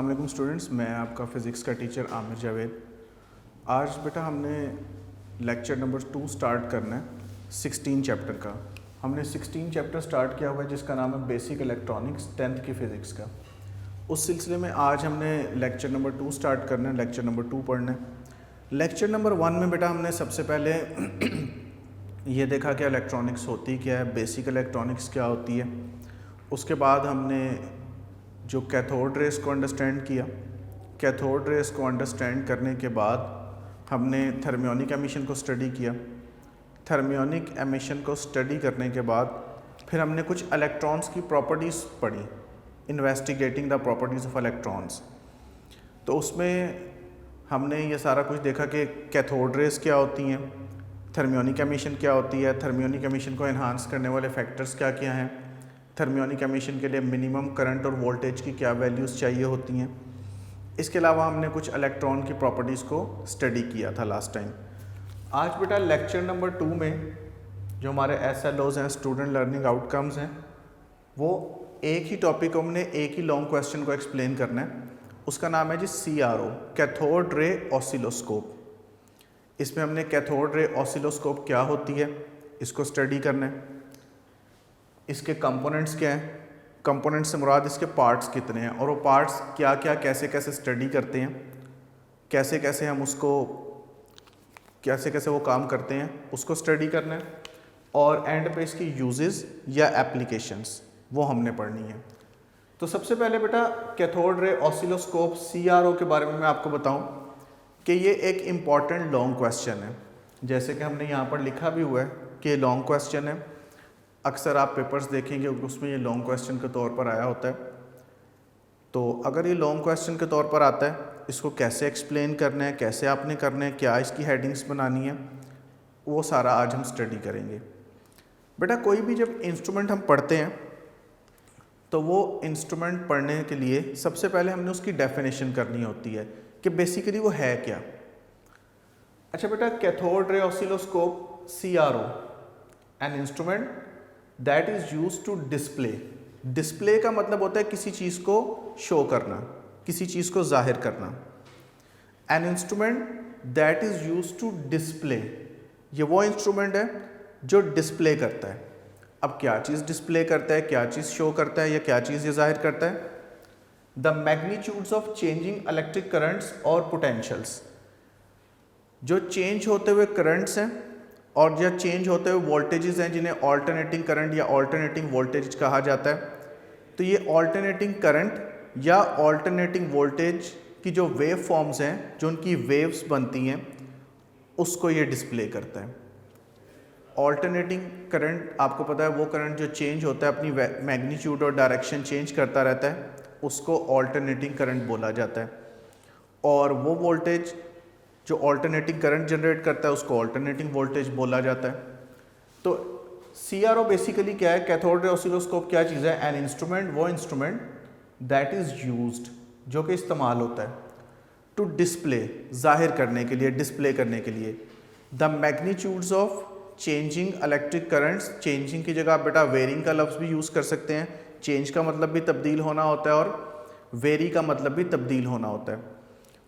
अस्सलाम वालेकुम स्टूडेंट्स, मैं आपका फ़िज़िक्स का टीचर आमिर जावेद। आज बेटा हमने लेक्चर नंबर 2 स्टार्ट करना है 16 चैप्टर का। हमने 16 चैप्टर स्टार्ट किया हुआ है जिसका नाम है बेसिक इलेक्ट्रॉनिक्स 10th की फ़िज़िक्स का। उस सिलसिले में आज हमने लेक्चर नंबर 2 स्टार्ट करना है, लेक्चर नंबर 2 पढ़ना है। लेक्चर नंबर 1 में बेटा हमने सबसे पहले ये देखा कि इलेक्ट्रॉनिक्स होती क्या है, बेसिक इलेक्ट्रॉनिक्स क्या होती है। उसके बाद हमने जो कैथोड रेस को अंडरस्टैंड किया। कैथोड रेस को अंडरस्टैंड करने के बाद हमने थर्मियोनिक एमिशन को स्टडी किया। थर्मियोनिक एमिशन को स्टडी करने के बाद फिर हमने कुछ इलेक्ट्रॉन्स की प्रॉपर्टीज़ पढ़ी, investigating the properties of electrons. तो उसमें हमने ये सारा कुछ देखा कि कैथोड रेस क्या होती हैं, थर्मियोनिक एमिशन क्या होती है, थर्मियोनिक एमिशन को एनहांस करने वाले फैक्टर्स क्या क्या हैं, थर्मियोनिक एमिशन के लिए मिनिमम करंट और वोल्टेज की क्या वैल्यूज़ चाहिए होती हैं। इसके अलावा हमने कुछ इलेक्ट्रॉन की प्रॉपर्टीज़ को स्टडी किया था लास्ट टाइम। आज बेटा लेक्चर नंबर 2 में जो हमारे SLOs हैं, स्टूडेंट लर्निंग आउटकम्स हैं, वो एक ही टॉपिक को हमने एक ही लॉन्ग क्वेश्चन को एक्सप्लेन करना है। उसका नाम है जी CRO, कैथोड रे ऑसिलोस्कोप। इसमें हमने कैथोड रे ऑसिलोस्कोप क्या होती है इसको स्टडी करना है। इसके कंपोनेंट्स क्या हैं, कंपोनेंट से मुराद इसके पार्ट्स कितने हैं और वो पार्ट्स क्या क्या कैसे कैसे स्टडी करते हैं, कैसे कैसे हम उसको कैसे कैसे वो काम करते हैं उसको स्टडी करना है। और एंड पे इसकी यूजेस या एप्लीकेशंस वो हमने पढ़नी है। तो सबसे पहले बेटा कैथोड रे ऑसिलोस्कोप CRO के बारे में मैं आपको बताऊं कि ये एक इम्पॉर्टेंट लॉन्ग क्वेश्चन है। जैसे कि हमने यहाँ पर लिखा भी हुआ है कि लॉन्ग क्वेश्चन है। अक्सर आप पेपर्स देखेंगे उसमें ये लॉन्ग क्वेश्चन के तौर पर आया होता है। तो अगर ये लॉन्ग क्वेश्चन के तौर पर आता है, इसको कैसे एक्सप्लेन करना है, कैसे आपने करना है, क्या इसकी हेडिंग्स बनानी है, वो सारा आज हम स्टडी करेंगे। बेटा कोई भी जब इंस्ट्रूमेंट हम पढ़ते हैं तो वो इंस्ट्रूमेंट पढ़ने के लिए सबसे पहले हमने उसकी डेफिनेशन करनी होती है कि बेसिकली वो है क्या। अच्छा बेटा, cathode ray oscilloscope CRO an instrument that is use to display. Display का मतलब होता है किसी चीज़ को शो करना, किसी चीज़ को जाहिर करना। An instrument that is use to display, ये वो इंस्ट्रूमेंट है जो डिस्प्ले करता है। अब क्या चीज़ डिस्प्ले करता है, क्या चीज़ शो करता है या क्या चीज़ ये जाहिर करता है? The magnitudes of changing electric currents और पोटेंशियल्स, जो चेंज होते हुए करंट्स हैं और जो चेंज होते हुए वोल्टेजेस हैं जिन्हें ऑल्टरनेटिंग करंट या ऑल्टरनेटिंग वोल्टेज कहा जाता है। तो ये ऑल्टरनेटिंग करंट या ऑल्टरनेटिंग वोल्टेज की जो वेव फॉर्म्स हैं, जो उनकी वेव्स बनती हैं, उसको ये डिस्प्ले करता है। ऑल्टरनेटिंग करंट आपको पता है वो करंट जो चेंज होता है, अपनी मैग्नीट्यूड और डायरेक्शन चेंज करता रहता है, उसको ऑल्टरनेटिंग करंट बोला जाता है। और वो वोल्टेज जो ऑल्टरनेटिंग करंट जनरेट करता है उसको ऑल्टरनेटिंग वोल्टेज बोला जाता है। तो CRO बेसिकली क्या है, कैथोड रे ऑसिलोस्कोप क्या चीज़ है? एन इंस्ट्रूमेंट, वो इंस्ट्रूमेंट दैट इज़ यूज्ड, जो कि इस्तेमाल होता है टू डिस्प्ले, जाहिर करने के लिए, डिस्प्ले करने के लिए, the magnitudes of changing electric currents. Changing की जगह आप बेटा वेरिंग का लफ्ज़ भी यूज़ कर सकते हैं। चेंज का मतलब भी तब्दील होना होता है और वेरी का मतलब भी तब्दील होना होता है।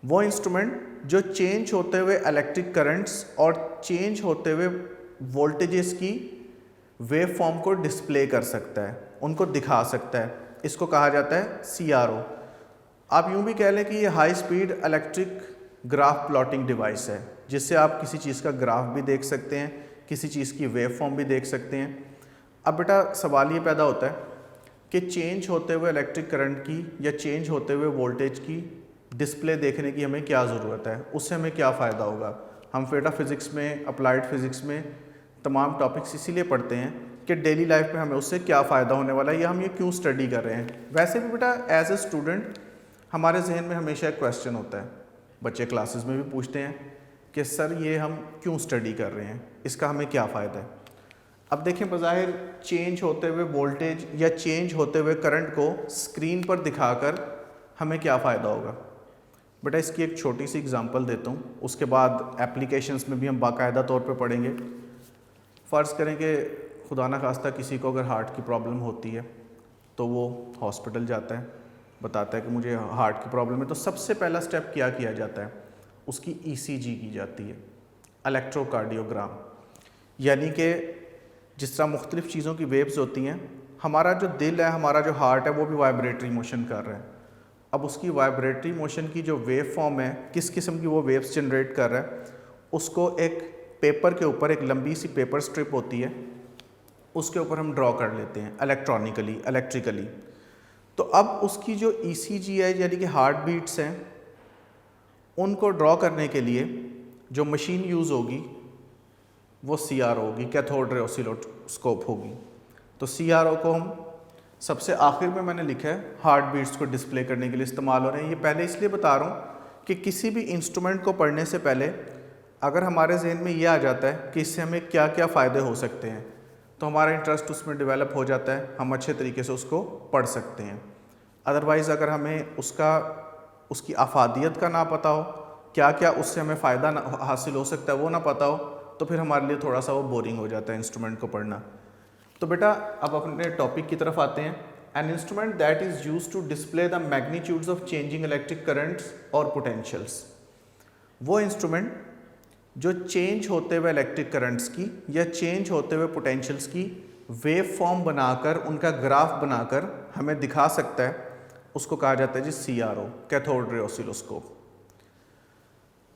वो इंस्ट्रूमेंट जो चेंज होते हुए इलेक्ट्रिक करंट्स और चेंज होते हुए वोल्टेजेस की वेव फॉर्म को डिस्प्ले कर सकता है, उनको दिखा सकता है, इसको कहा जाता है CRO। आप यूं भी कह लें कि ये high speed electric graph plotting device है, जिससे आप किसी चीज़ का ग्राफ भी देख सकते हैं, किसी चीज़ की वेव फॉर्म भी देख सकते हैं। अब बेटा सवाल ये पैदा होता है कि चेंज होते हुए इलेक्ट्रिक करंट की या चेंज होते हुए वोल्टेज की डिस्प्ले देखने की हमें क्या ज़रूरत है, उससे हमें क्या फ़ायदा होगा। हम बेटा फिज़िक्स में, अप्लाइड फ़िज़िक्स में तमाम टॉपिक्स इसीलिए पढ़ते हैं कि डेली लाइफ में हमें उससे क्या फ़ायदा होने वाला है या हम ये क्यों स्टडी कर रहे हैं। वैसे भी बेटा एज ए स्टूडेंट हमारे जहन में हमेशा एक क्वेश्चन होता है, बच्चे क्लासेस में भी पूछते हैं कि सर ये हम क्यों स्टडी कर रहे हैं, इसका हमें क्या फ़ायदा है। अब देखें, बज़ाहिर चेंज होते हुए वोल्टेज या चेंज होते हुए करंट को स्क्रीन पर दिखाकर हमें क्या फ़ायदा होगा। बेटा इसकी एक छोटी सी एग्जांपल देता हूँ, उसके बाद एप्लीकेशंस में भी हम बाकायदा तौर पे पढ़ेंगे। फ़र्ज़ करें कि खुदा न खास्ता किसी को अगर हार्ट की प्रॉब्लम होती है तो वो हॉस्पिटल जाता है, बताता है कि मुझे हार्ट की प्रॉब्लम है, तो सबसे पहला स्टेप क्या किया जाता है, उसकी ईसीजी की जाती है, इलेक्ट्रोकार्डियोग्राम। यानी कि जिस तरह मुख्तलिफ़ चीज़ों की वेव्स होती हैं, हमारा जो दिल है, हमारा जो हार्ट है, वो भी वाइब्रेटरी मोशन कर रहा है। अब उसकी वाइब्रेटरी मोशन की जो वेव फॉर्म है, किस किस्म की वो वेव्स जनरेट कर रहा है, उसको एक पेपर के ऊपर, एक लंबी सी पेपर स्ट्रिप होती है, उसके ऊपर हम ड्रॉ कर लेते हैं इलेक्ट्रिकली। तो अब उसकी जो ईसीजी है, यानी कि हार्ट बीट्स हैं, उनको ड्रॉ करने के लिए जो मशीन यूज़ होगी वो CRO होगी, कैथोड रे ऑसिलोस्कोप होगी। तो CRO को हम सबसे आखिर में मैंने लिखा है हार्ट बीट्स को डिस्प्ले करने के लिए इस्तेमाल हो रहे हैं। ये पहले इसलिए बता रहा हूँ कि किसी भी इंस्ट्रूमेंट को पढ़ने से पहले अगर हमारे जहन में ये आ जाता है कि इससे हमें क्या क्या फ़ायदे हो सकते हैं, तो हमारा इंटरेस्ट उसमें डेवलप हो जाता है, हम अच्छे तरीके से उसको पढ़ सकते हैं। अदरवाइज़ अगर हमें उसकी अफादियत का ना पता हो, क्या क्या उससे हमें फ़ायदा हासिल हो सकता है वो ना पता हो, तो फिर हमारे लिए थोड़ा सा वो बोरिंग हो जाता है इंस्ट्रूमेंट को पढ़ना। तो बेटा अब अपने टॉपिक की तरफ आते हैं। An instrument that is used to display the magnitudes of changing electric currents और पोटेंशियल्स। वो इंस्ट्रूमेंट जो चेंज होते हुए इलेक्ट्रिक करंट्स की या चेंज होते हुए पोटेंशियल्स की वेव फॉर्म बनाकर, उनका ग्राफ बनाकर हमें दिखा सकता है, उसको कहा जाता है जी CRO, कैथोड रे ऑसिलोस्कोप।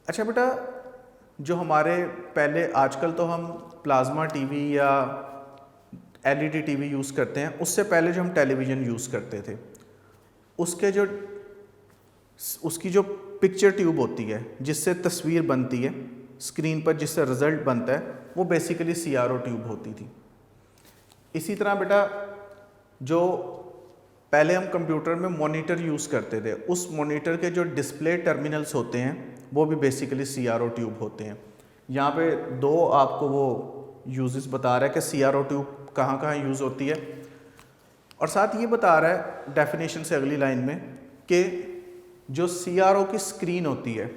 अच्छा बेटा, जो हमारे पहले, आजकल तो हम प्लाज्मा टीवी या LED टीवी यूज़ करते हैं, उससे पहले जो हम टेलीविज़न यूज़ करते थे, उसकी जो पिक्चर ट्यूब होती है जिससे तस्वीर बनती है स्क्रीन पर, जिससे रिज़ल्ट बनता है, वो बेसिकली CRO ट्यूब होती थी। इसी तरह बेटा, जो पहले हम कंप्यूटर में मॉनिटर यूज़ करते थे, उस मॉनिटर के जो डिस्प्ले टर्मिनल्स होते हैं वो भी बेसिकली CRO ट्यूब होते हैं। यहाँ पे दो आपको वो यूजेस बता रहा है कि CRO ट्यूब कहाँ कहाँ यूज़ होती है, और साथ ये बता रहा है डेफिनेशन से अगली लाइन में कि जो CRO की स्क्रीन होती है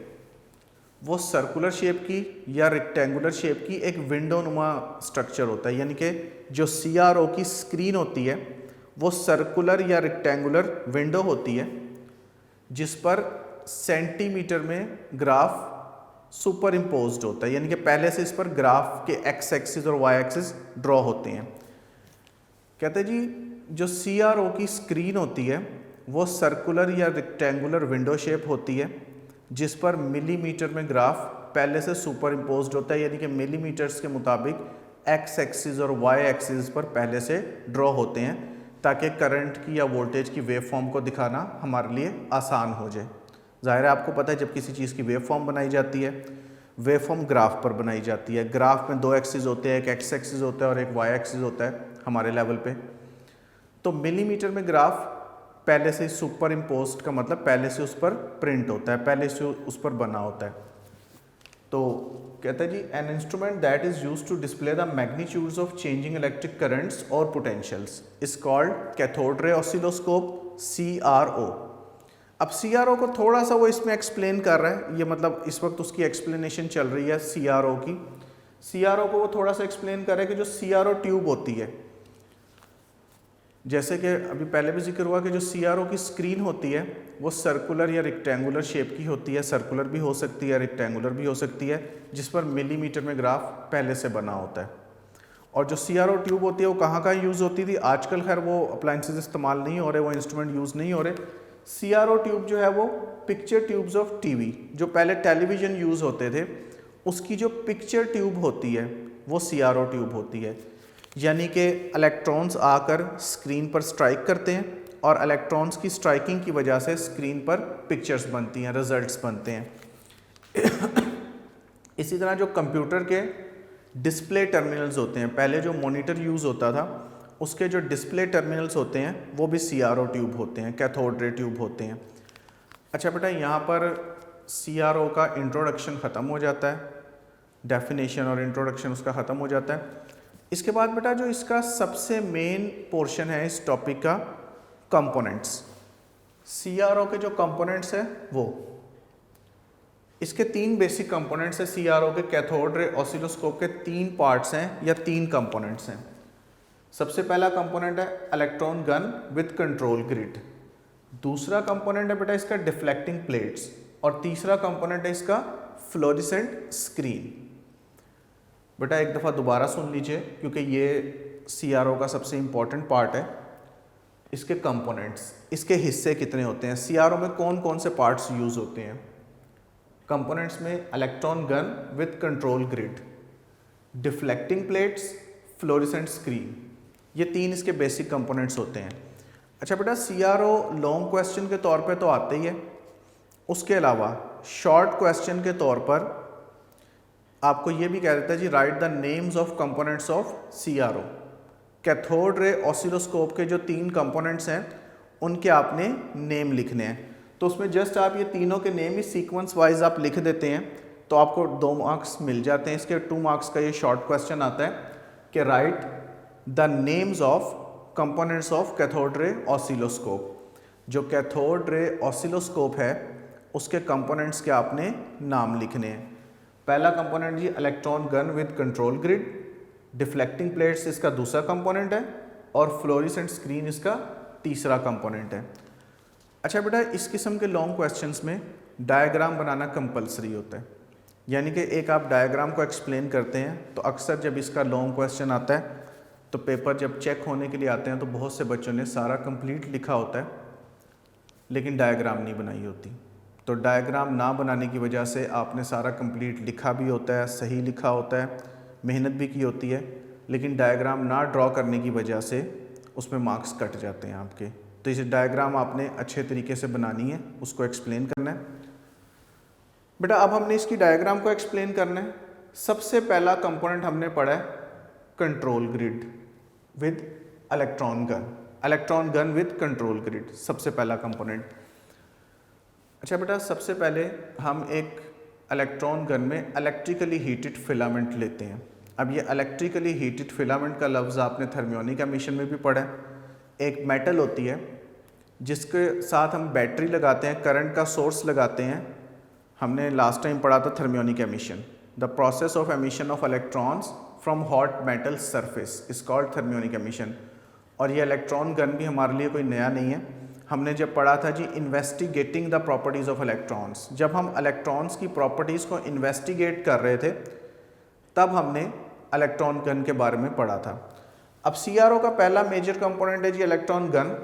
वो सर्कुलर शेप की या रेक्टेंगुलर शेप की एक विंडो नुमा स्ट्रक्चर होता है। यानी कि जो CRO की स्क्रीन होती है वो सर्कुलर या रेक्टेंगुलर विंडो होती है, जिस पर सेंटीमीटर में ग्राफ सुपर इम्पोज्ड होता है, यानी कि पहले से इस पर ग्राफ के एक्स एक्सिस और वाई एक्सिस ड्रॉ होते हैं। कहते हैं जी जो CRO की स्क्रीन होती है वो सर्कुलर या रेक्टेंगुलर विंडो शेप होती है, जिस पर मिलीमीटर में ग्राफ पहले से सुपर इम्पोज्ड होता है, यानी कि मिलीमीटर्स के मुताबिक एक्स एक्सिस और वाई एक्सिस पर पहले से ड्रॉ होते हैं, ताकि करंट की या वोल्टेज की वेव फॉर्म को दिखाना हमारे लिए आसान हो जाए। ज़ाहिर है आपको पता है जब किसी चीज़ की वेव फॉर्म बनाई जाती है, वेव फॉर्म ग्राफ पर बनाई जाती है। ग्राफ में दो एक्सिस होते हैं, एक एक्स एक्सिस होता है और एक वाई एक्सिस होता है हमारे लेवल पे। तो मिलीमीटर में ग्राफ पहले से सुपर इम्पोज्ड का मतलब पहले से उस पर प्रिंट होता है, पहले से उस पर बना होता है। तो कहता है जी an instrument that is used to display the magnitudes of changing electric currents और potentials is called cathode ray oscilloscope, CRO। अब CRO को थोड़ा सा वो इसमें एक्सप्लेन कर रहा है, ये मतलब इस वक्त उसकी एक्सप्लेनेशन चल रही है CRO की। CRO को वो थोड़ा सा एक्सप्लेन कर रहा है कि जो CRO ट्यूब होती है, जैसे कि अभी पहले भी जिक्र हुआ कि जो CRO की स्क्रीन होती है वो सर्कुलर या रेक्टेंगुलर शेप की होती है, सर्कुलर भी हो सकती है, रेक्टेंगुलर भी हो सकती है, जिस पर मिलीमीटर में ग्राफ पहले से बना होता है। और जो CRO ट्यूब होती है वो कहाँ कहाँ यूज़ होती थी, आजकल खैर वो अप्लाइंसेस इस्तेमाल नहीं हो रहे, वो इंस्ट्रूमेंट यूज़ नहीं हो रहे। CRO ट्यूब जो है वो पिक्चर ट्यूब्स ऑफ टीवी, जो पहले टेलीविज़न यूज़ होते थे, उसकी जो पिक्चर ट्यूब होती है वो CRO ट्यूब होती है। यानी कि इलेक्ट्रॉन्स आकर स्क्रीन पर स्ट्राइक करते हैं और इलेक्ट्रॉन्स की स्ट्राइकिंग की वजह से स्क्रीन पर पिक्चर्स बनती हैं, रिजल्ट्स बनते हैं। इसी तरह जो कंप्यूटर के डिस्प्ले टर्मिनल्स होते हैं, पहले जो मॉनिटर यूज़ होता था उसके जो डिस्प्ले टर्मिनल्स होते हैं वो भी CRO ट्यूब होते हैं, कैथोड रे ट्यूब होते हैं। अच्छा बेटा, यहाँ पर CRO का इंट्रोडक्शन ख़त्म हो जाता है, डेफिनेशन और इंट्रोडक्शन उसका ख़त्म हो जाता है। इसके बाद बेटा जो इसका सबसे मेन पोर्शन है इस टॉपिक का, कंपोनेंट्स। CRO के जो कंपोनेंट्स हैं वो, इसके तीन बेसिक कंपोनेंट्स हैं CRO के। कैथोड रे ऑसिलोस्कोप के तीन पार्ट्स हैं या तीन कंपोनेंट्स हैं। सबसे पहला कंपोनेंट है electron gun with control grid. दूसरा कंपोनेंट है बेटा इसका डिफ्लेक्टिंग प्लेट्स, और तीसरा कंपोनेंट है इसका फ्लोरेसेंट स्क्रीन। बेटा एक दफ़ा दोबारा सुन लीजिए क्योंकि ये CRO का सबसे इम्पॉर्टेंट पार्ट है। इसके कंपोनेंट्स, इसके हिस्से कितने होते हैं, CRO में कौन कौन से पार्ट्स यूज़ होते हैं। कंपोनेंट्स में electron gun with control grid, deflecting plates, fluorescent screen, ये 3 इसके बेसिक कंपोनेंट्स होते हैं। अच्छा बेटा CRO लॉन्ग क्वेश्चन के तौर पे तो आते ही है, उसके अलावा शॉर्ट क्वेश्चन के तौर पर आपको ये भी कह देता है जी write the names of components of CRO। Cathode ray oscilloscope के जो 3 कंपोनेंट्स हैं उनके आपने नेम लिखने हैं, तो उसमें जस्ट आप ये तीनों के नेम ही सीक्वेंस वाइज आप लिख देते हैं तो आपको 2 मार्क्स मिल जाते हैं। इसके 2 मार्क्स का ये शॉर्ट क्वेश्चन आता है कि write the names of components of cathode ray oscilloscope. जो कैथोड रे ऑसिलोस्कोप है उसके कंपोनेंट्स के आपने नाम लिखने हैं। पहला कंपोनेंट जी electron gun with control grid, deflecting plates इसका दूसरा कंपोनेंट है, और फ्लोरेसेंट स्क्रीन इसका तीसरा कंपोनेंट है। अच्छा बेटा इस किस्म के लॉन्ग क्वेश्चंस में डायग्राम बनाना कंपलसरी होता है, यानी कि एक आप डायग्राम को एक्सप्लेन करते हैं तो अक्सर जब इसका लॉन्ग क्वेश्चन आता है तो पेपर जब चेक होने के लिए आते हैं तो बहुत से बच्चों ने सारा कंप्लीट लिखा होता है लेकिन डायग्राम नहीं बनाई होती। तो डायग्राम ना बनाने की वजह से आपने सारा कंप्लीट लिखा भी होता है, सही लिखा होता है, मेहनत भी की होती है, लेकिन डायग्राम ना ड्रॉ करने की वजह से उसमें मार्क्स कट जाते हैं आपके। तो इसे डायग्राम आपने अच्छे तरीके से बनानी है, उसको एक्सप्लेन करना है। बेटा अब हमने इसकी डायग्राम को एक्सप्लेन करना है। सबसे पहला कंपोनेंट हमने पढ़ा है control grid with electron gun, electron gun with control grid, सबसे पहला कंपोनेंट। अच्छा बेटा सबसे पहले हम एक इलेक्ट्रॉन गन में इलेक्ट्रिकली हीटेड फिलामेंट लेते हैं। अब ये इलेक्ट्रिकली हीटेड फिलामेंट का लफ्ज़ आपने थर्मियोनिक एमिशन में भी पढ़ा है। एक मेटल होती है जिसके साथ हम बैटरी लगाते हैं, करंट का सोर्स लगाते हैं। हमने लास्ट टाइम पढ़ा था thermionic emission, the process of emission of electrons from hot metal surface is called thermionic emission. और ये इलेक्ट्रॉन गन भी हमारे लिए कोई नया नहीं है। हमने जब पढ़ा था जी investigating the properties of electrons, जब हम इलेक्ट्रॉन्स की प्रॉपर्टीज़ को इन्वेस्टिगेट कर रहे थे तब हमने इलेक्ट्रॉन गन के बारे में पढ़ा था। अब CRO का पहला मेजर कंपोनेंट है जी इलेक्ट्रॉन गन।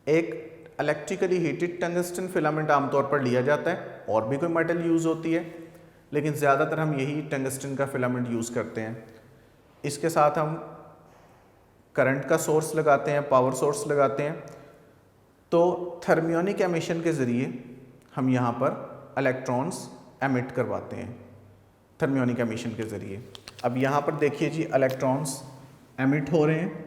एक इलेक्ट्रिकली हीटेड टंगस्टन फिलामेंट आमतौर पर लिया जाता है, और भी कोई मेटल यूज़ होती है लेकिन ज़्यादातर हम यही टंगस्टन का फिलामेंट यूज़ करते हैं। इसके साथ हम करंट का सोर्स लगाते हैं, पावर सोर्स लगाते हैं। तो थर्मियोनिक एमिशन के ज़रिए हम यहाँ पर इलेक्ट्रॉन्स एमिट करवाते हैं, थर्मियोनिक एमिशन के ज़रिए। अब यहाँ पर देखिए जी इलेक्ट्रॉन्स एमिट हो रहे हैं,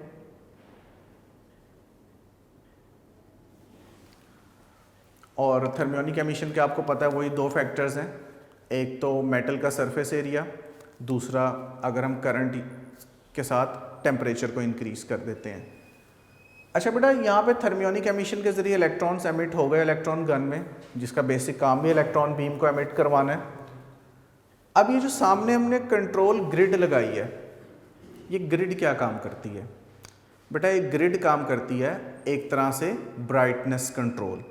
और थर्मियोनिक एमिशन के आपको पता है वही 2 फैक्टर्स हैं, एक तो मेटल का सरफेस एरिया, दूसरा अगर हम करंट के साथ टेम्परेचर को इंक्रीज़ कर देते हैं। अच्छा बेटा यहाँ पे थर्मियोनिक एमिशन के ज़रिए इलेक्ट्रॉन्स एमिट हो गए इलेक्ट्रॉन गन में, जिसका बेसिक काम भी इलेक्ट्रॉन बीम को एमिट करवाना है। अब ये जो सामने हमने कंट्रोल ग्रिड लगाई है, ये ग्रिड क्या काम करती है बेटा? ये ग्रिड काम करती है एक तरह से ब्राइटनेस कंट्रोल।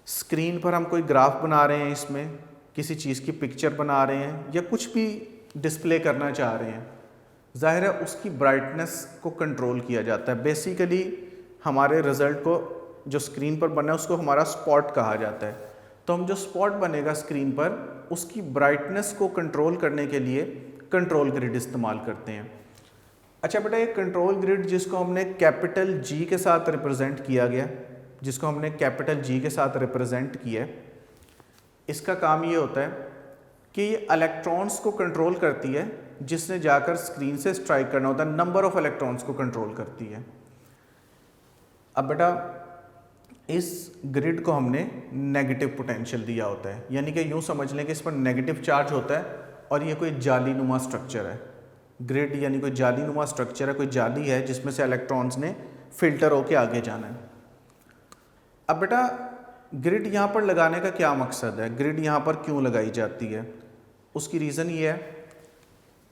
स्क्रीन पर हम कोई ग्राफ बना रहे हैं, इसमें किसी चीज़ की पिक्चर बना रहे हैं या कुछ भी डिस्प्ले करना चाह रहे हैं, ज़ाहिर है उसकी ब्राइटनेस को कंट्रोल किया जाता है। बेसिकली हमारे रिज़ल्ट को जो स्क्रीन पर बना है उसको हमारा स्पॉट कहा जाता है। तो हम जो स्पॉट बनेगा स्क्रीन पर उसकी ब्राइटनेस को कंट्रोल करने के लिए कंट्रोल ग्रिड इस्तेमाल करते हैं। अच्छा बेटा ये कंट्रोल ग्रिड जिसको हमने कैपिटल G के साथ रिप्रेजेंट किया गया, जिसको हमने कैपिटल G के साथ रिप्रेजेंट किया है, इसका काम ये होता है कि ये इलेक्ट्रॉन्स को कंट्रोल करती है जिसने जाकर स्क्रीन से स्ट्राइक करना होता है, नंबर ऑफ इलेक्ट्रॉन्स को कंट्रोल करती है। अब बेटा इस ग्रिड को हमने नेगेटिव पोटेंशियल दिया होता है, यानी कि यूँ समझ लें कि इस पर नेगेटिव चार्ज होता है और ये कोई जालीनुमा स्ट्रक्चर है। ग्रिड यानी कोई जालीनुमा स्ट्रक्चर है, कोई जाली है जिसमें से इलेक्ट्रॉन्स ने फिल्टर होके आगे जाना है। अब बेटा ग्रिड यहाँ पर लगाने का क्या मकसद है, ग्रिड यहाँ पर क्यों लगाई जाती है? उसकी रीज़न ये है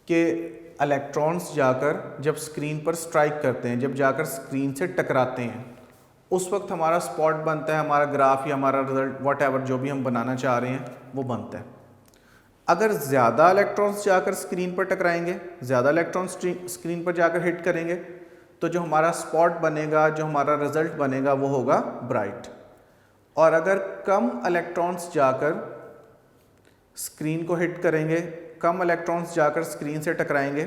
कि इलेक्ट्रॉन्स जाकर जब स्क्रीन पर स्ट्राइक करते हैं, जब जाकर स्क्रीन से टकराते हैं, उस वक्त हमारा स्पॉट बनता है, हमारा ग्राफ या हमारा रिजल्ट वॉट जो भी हम बनाना चाह रहे हैं वो बनता है। अगर ज़्यादा इलेक्ट्रॉन्स जाकर स्क्रीन पर टकराएंगे, ज़्यादा इलेक्ट्रॉन्स स्क्रीन पर जाकर हिट करेंगे, तो जो हमारा स्पॉट बनेगा, जो हमारा रिजल्ट बनेगा वो होगा ब्राइट। और अगर कम इलेक्ट्रॉन्स जाकर स्क्रीन को हिट करेंगे, कम इलेक्ट्रॉन्स जाकर स्क्रीन से टकराएंगे,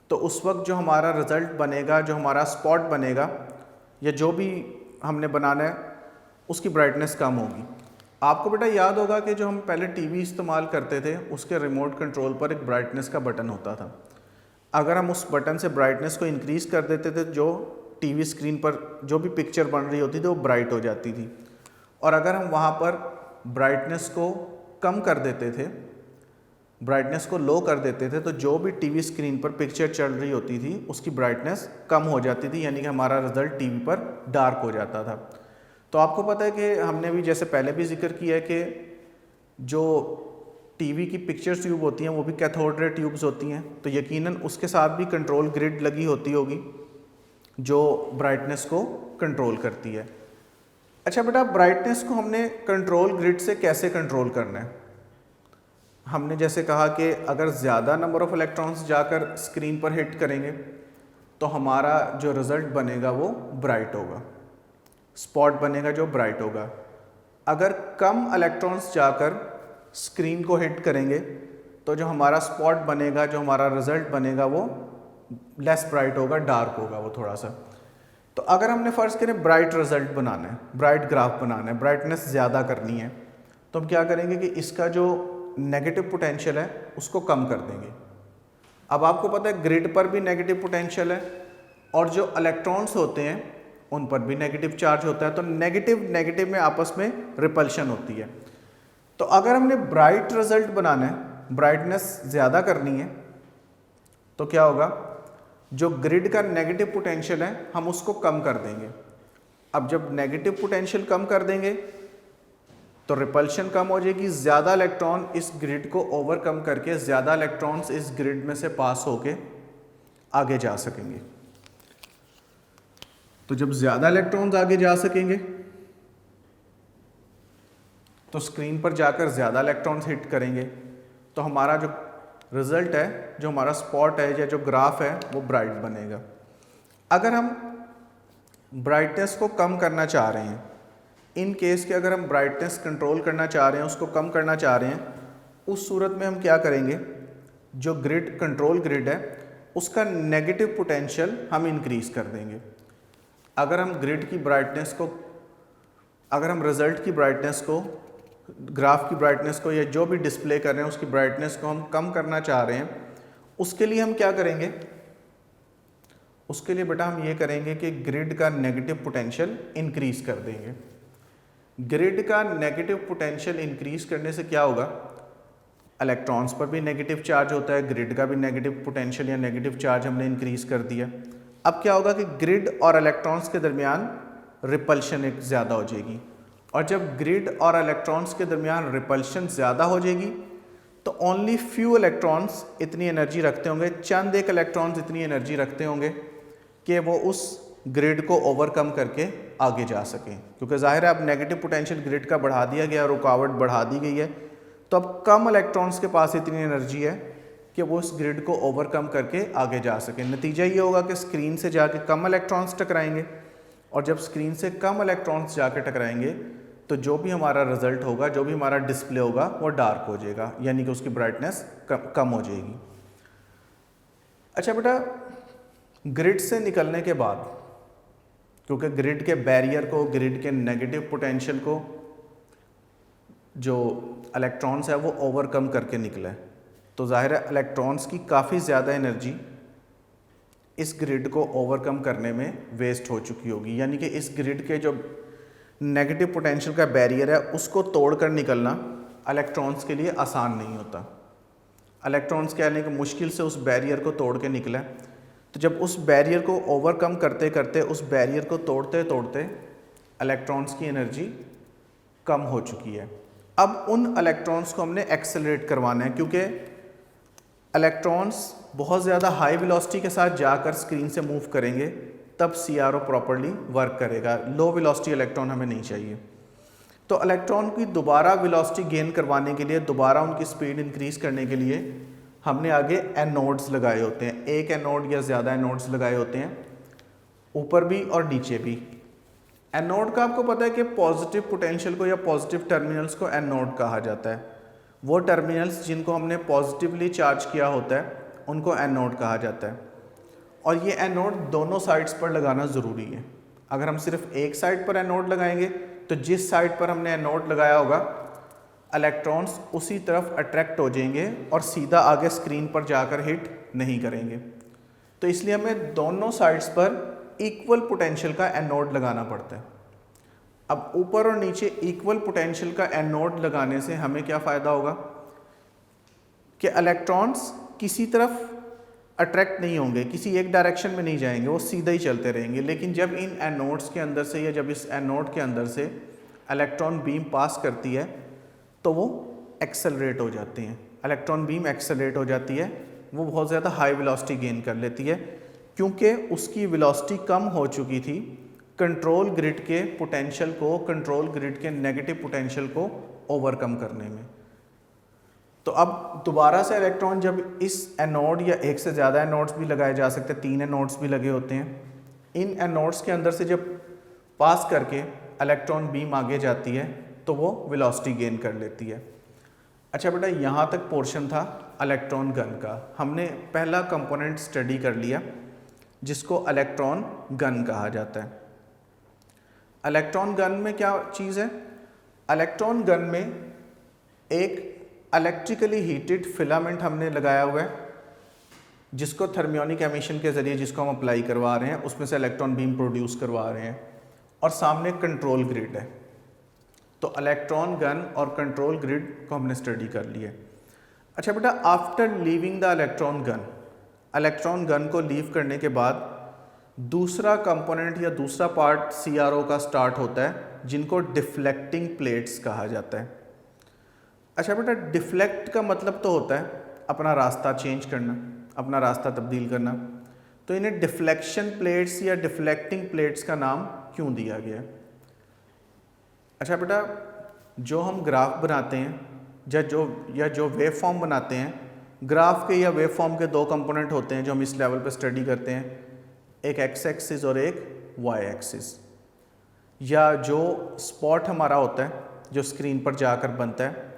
तो उस वक्त जो हमारा रिजल्ट बनेगा, जो हमारा स्पॉट बनेगा या जो भी हमने बनाना है उसकी ब्राइटनेस कम होगी। आपको बेटा याद होगा कि जो हम पहले टीवी इस्तेमाल करते थे उसके रिमोट कंट्रोल पर एक ब्राइटनेस का बटन होता था। अगर हम उस बटन से ब्राइटनेस को इंक्रीज़ कर देते थे, जो टीवी स्क्रीन पर जो भी पिक्चर बन रही होती थी वो ब्राइट हो जाती थी। और अगर हम वहाँ पर ब्राइटनेस को कम कर देते थे, ब्राइटनेस को लो कर देते थे, तो जो भी टीवी स्क्रीन पर पिक्चर चल रही होती थी उसकी ब्राइटनेस कम हो जाती थी, यानी कि हमारा रिजल्ट टीवी पर डार्क हो जाता था। तो आपको पता है कि हमने भी जैसे पहले भी जिक्र किया है कि जो टीवी की पिक्चर ट्यूब होती हैं वो भी कैथोड रे ट्यूब्स होती हैं, तो यकीनन उसके साथ भी कंट्रोल ग्रिड लगी होती होगी जो ब्राइटनेस को कंट्रोल करती है। अच्छा बेटा, ब्राइटनेस को हमने कंट्रोल ग्रिड से कैसे कंट्रोल करना है? हमने जैसे कहा कि अगर ज़्यादा नंबर ऑफ़ इलेक्ट्रॉन्स जाकर स्क्रीन पर हिट करेंगे तो हमारा जो रिज़ल्ट बनेगा वो ब्राइट होगा, स्पॉट बनेगा जो ब्राइट होगा। अगर कम इलेक्ट्रॉन्स जाकर स्क्रीन को हिट करेंगे तो जो हमारा स्पॉट बनेगा, जो हमारा रिज़ल्ट बनेगा वो लेस ब्राइट होगा, डार्क होगा वो थोड़ा सा। तो अगर हमने फ़र्ज़ करें ब्राइट रिज़ल्ट बनाना है, ब्राइट ग्राफ बनाना है, ब्राइटनेस ज़्यादा करनी है, तो हम क्या करेंगे कि इसका जो नेगेटिव पोटेंशियल है उसको कम कर देंगे। अब आपको पता है ग्रिड पर भी नेगेटिव पोटेंशियल है और जो इलेक्ट्रॉन्स होते हैं उन पर भी नेगेटिव चार्ज होता है, तो नेगेटिव नेगेटिव में आपस में रिपल्शन होती है। तो अगर हमने ब्राइट रिजल्ट बनाना है, ब्राइटनेस ज़्यादा करनी है, तो क्या होगा, जो ग्रिड का नेगेटिव पोटेंशियल है हम उसको कम कर देंगे। अब जब नेगेटिव पोटेंशियल कम कर देंगे तो रिपल्शन कम हो जाएगी, ज़्यादा इलेक्ट्रॉन इस ग्रिड को ओवरकम करके ज़्यादा इलेक्ट्रॉन्स इस ग्रिड में से पास होके आगे जा सकेंगे। तो जब ज़्यादा इलेक्ट्रॉन्स आगे जा सकेंगे तो स्क्रीन पर जाकर ज़्यादा इलेक्ट्रॉन्स हिट करेंगे, तो हमारा जो रिज़ल्ट है, जो हमारा स्पॉट है या जो ग्राफ है वो ब्राइट बनेगा। अगर हम ब्राइटनेस को कम करना चाह रहे हैं, इन केस के अगर हम ब्राइटनेस कंट्रोल करना चाह रहे हैं, उसको कम करना चाह रहे हैं, उस सूरत में हम क्या करेंगे, जो ग्रिड कंट्रोल ग्रिड है उसका नेगेटिव पोटेंशियल हम इंक्रीज़ कर देंगे। अगर हम ग्रिड की ब्राइटनेस को, अगर हम रिज़ल्ट की ब्राइटनेस को, ग्राफ की ब्राइटनेस को या जो भी डिस्प्ले कर रहे हैं उसकी ब्राइटनेस को हम कम करना चाह रहे हैं, उसके लिए हम क्या करेंगे, उसके लिए बेटा हम ये करेंगे कि ग्रिड का नेगेटिव पोटेंशियल इंक्रीज़ कर देंगे। ग्रिड का नेगेटिव पोटेंशियल इंक्रीज़ करने से क्या होगा, इलेक्ट्रॉन्स पर भी नेगेटिव चार्ज होता है, ग्रिड का भी नेगेटिव पोटेंशियल या नेगेटिव चार्ज हमने इंक्रीज़ कर दिया। अब क्या होगा कि ग्रिड और इलेक्ट्रॉन्स के दरमियान रिपल्शन एक ज़्यादा हो जाएगी, और जब ग्रिड और इलेक्ट्रॉन्स के दरमियान रिपल्शन ज़्यादा हो जाएगी तो ओनली फ्यू इलेक्ट्रॉन्स इतनी एनर्जी रखते होंगे, चंद एक इलेक्ट्रॉन्स इतनी एनर्जी रखते होंगे कि वो उस ग्रिड को ओवरकम करके आगे जा सकें, क्योंकि ज़ाहिर है अब नेगेटिव पोटेंशियल ग्रिड का बढ़ा दिया गया, रुकावट बढ़ा दी गई है, तो अब कम इलेक्ट्रॉन्स के पास इतनी एनर्जी है कि वो उस ग्रिड को ओवरकम करके आगे जा सकें। नतीजा ये होगा कि स्क्रीन से जाके कम इलेक्ट्रॉन्स टकराएंगे, और जब स्क्रीन से कम इलेक्ट्रॉन्स जाके टकराएंगे तो जो भी हमारा रिज़ल्ट होगा, जो भी हमारा डिस्प्ले होगा वो डार्क हो जाएगा, यानी कि उसकी ब्राइटनेस कम हो जाएगी। अच्छा बेटा, ग्रिड से निकलने के बाद, क्योंकि ग्रिड के बैरियर को, ग्रिड के नेगेटिव पोटेंशियल को जो इलेक्ट्रॉन्स है वो ओवरकम करके निकला है, तो ज़ाहिर है इलेक्ट्रॉन्स की काफ़ी ज़्यादा एनर्जी इस ग्रिड को ओवरकम करने में वेस्ट हो चुकी होगी, यानी कि इस ग्रिड के जो नेगेटिव पोटेंशियल का बैरियर है उसको तोड़कर निकलना इलेक्ट्रॉन्स के लिए आसान नहीं होता। इलेक्ट्रॉन्स क्या है कि मुश्किल से उस बैरियर को तोड़ के निकला, तो जब उस बैरियर को ओवरकम करते करते, उस बैरियर को तोड़ते तोड़ते इलेक्ट्रॉन्स की एनर्जी कम हो चुकी है। अब उन इलेक्ट्रॉन्स को हमने एक्सेलरेट करवाना है, क्योंकि इलेक्ट्रॉन्स बहुत ज़्यादा हाई वेलोसिटी के साथ जाकर स्क्रीन से मूव करेंगे तब CRO प्रॉपरली वर्क करेगा। लो वेलोसिटी इलेक्ट्रॉन हमें नहीं चाहिए। तो इलेक्ट्रॉन की दोबारा वेलोसिटी गेन करवाने के लिए, दोबारा उनकी स्पीड इंक्रीज करने के लिए हमने आगे एनोड्स लगाए होते हैं। एक एनोड या ज़्यादा एनोड्स लगाए होते हैं, ऊपर भी और नीचे भी। एनोड का आपको पता है कि पॉजिटिव पोटेंशियल को या पॉजिटिव टर्मिनल्स को एनोड कहा जाता है। वो टर्मिनल्स जिनको हमने पॉजिटिवली चार्ज किया होता है उनको एनोड कहा जाता है। और ये एनोड दोनों साइड्स पर लगाना ज़रूरी है। अगर हम सिर्फ एक साइड पर एनोड लगाएंगे तो जिस साइड पर हमने एनोड लगाया होगा इलेक्ट्रॉन्स उसी तरफ अट्रैक्ट हो जाएंगे और सीधा आगे स्क्रीन पर जाकर हिट नहीं करेंगे। तो इसलिए हमें दोनों साइड्स पर इक्वल पोटेंशियल का एनोड लगाना पड़ता है। अब ऊपर और नीचे इक्वल पोटेंशियल का एनोड लगाने से हमें क्या फ़ायदा होगा कि इलेक्ट्रॉन्स किसी तरफ अट्रैक्ट नहीं होंगे, किसी एक डायरेक्शन में नहीं जाएंगे, वो सीधा ही चलते रहेंगे। लेकिन जब इन एनोड्स के अंदर से या जब इस एनोड के अंदर से इलेक्ट्रॉन बीम पास करती है तो वो एक्सेलरेट हो जाते हैं। इलेक्ट्रॉन बीम एक्सेलरेट हो जाती है, वो बहुत ज़्यादा हाई वेलोसिटी गेन कर लेती है क्योंकि उसकी वेलोसिटी कम हो चुकी थी कंट्रोल ग्रिड के पोटेंशियल को, कंट्रोल ग्रिड के नेगेटिव पोटेंशियल को ओवरकम करने में। तो अब दोबारा से इलेक्ट्रॉन जब इस एनोड या एक से ज़्यादा एनोड्स भी लगाए जा सकते हैं, 3 एनोड्स भी लगे होते हैं, इन एनोड्स के अंदर से जब पास करके इलेक्ट्रॉन बीम आगे जाती है तो वो वेलोसिटी गेन कर लेती है। अच्छा बेटा, यहाँ तक पोर्शन था इलेक्ट्रॉन गन का। हमने पहला कंपोनेंट स्टडी कर लिया जिसको इलेक्ट्रॉन गन कहा जाता है। इलेक्ट्रॉन गन में क्या चीज़ है? इलेक्ट्रॉन गन में एक इलेक्ट्रिकली हीटेड फिलामेंट हमने लगाया हुआ है जिसको थर्मियोनिक एमिशन के ज़रिए जिसको हम अप्लाई करवा रहे हैं, उसमें से इलेक्ट्रॉन बीम प्रोड्यूस करवा रहे हैं, और सामने कंट्रोल ग्रिड है। तो इलेक्ट्रॉन गन और कंट्रोल ग्रिड को हमने स्टडी कर लिया। अच्छा बेटा, after leaving the electron gun को लीव करने के बाद दूसरा कंपोनेंट या दूसरा पार्ट CRO का स्टार्ट होता है जिनको डिफ्लेक्टिंग प्लेट्स कहा जाता है। अच्छा बेटा, डिफ्लेक्ट का मतलब तो होता है अपना रास्ता चेंज करना, अपना रास्ता तब्दील करना। तो इन्हें डिफ्लेक्शन प्लेट्स या डिफ्लेक्टिंग प्लेट्स का नाम क्यों दिया गया? अच्छा बेटा, जो हम ग्राफ बनाते हैं या जो वेव फॉर्म बनाते हैं, ग्राफ के या वेव फॉर्म के 2 कंपोनेंट होते हैं जो हम इस लेवल पे स्टडी करते हैं, एक एक्स एक्सिस और एक वाई एक्सिस। या जो स्पॉट हमारा होता है जो स्क्रीन पर जाकर बनता है,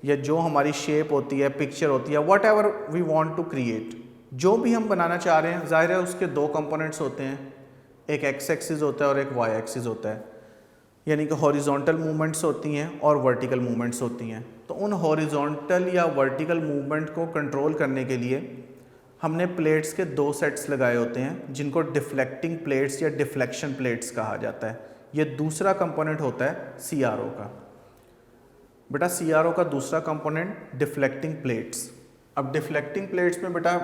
या जो हमारी शेप होती है, पिक्चर होती है, whatever we want to create, जो भी हम बनाना चाह रहे हैं, ज़ाहिर है उसके 2 कंपोनेंट्स होते हैं, एक एक्स एक्सिस होता है और एक वाई एक्सिस होता है। यानी कि हॉरिजॉन्टल मूवमेंट्स होती हैं और वर्टिकल मूवमेंट्स होती हैं। तो उन हॉरिजॉन्टल या वर्टिकल मूवमेंट को कंट्रोल करने के लिए हमने प्लेट्स के 2 सेट्स लगाए होते हैं जिनको डिफ्लेक्टिंग प्लेट्स या डिफ्लेक्शन प्लेट्स कहा जाता है। ये दूसरा कंपोनेंट होता है CRO का। बेटा, CRO का दूसरा कंपोनेंट डिफ्लेक्टिंग प्लेट्स। अब डिफ्लेक्टिंग प्लेट्स में बेटा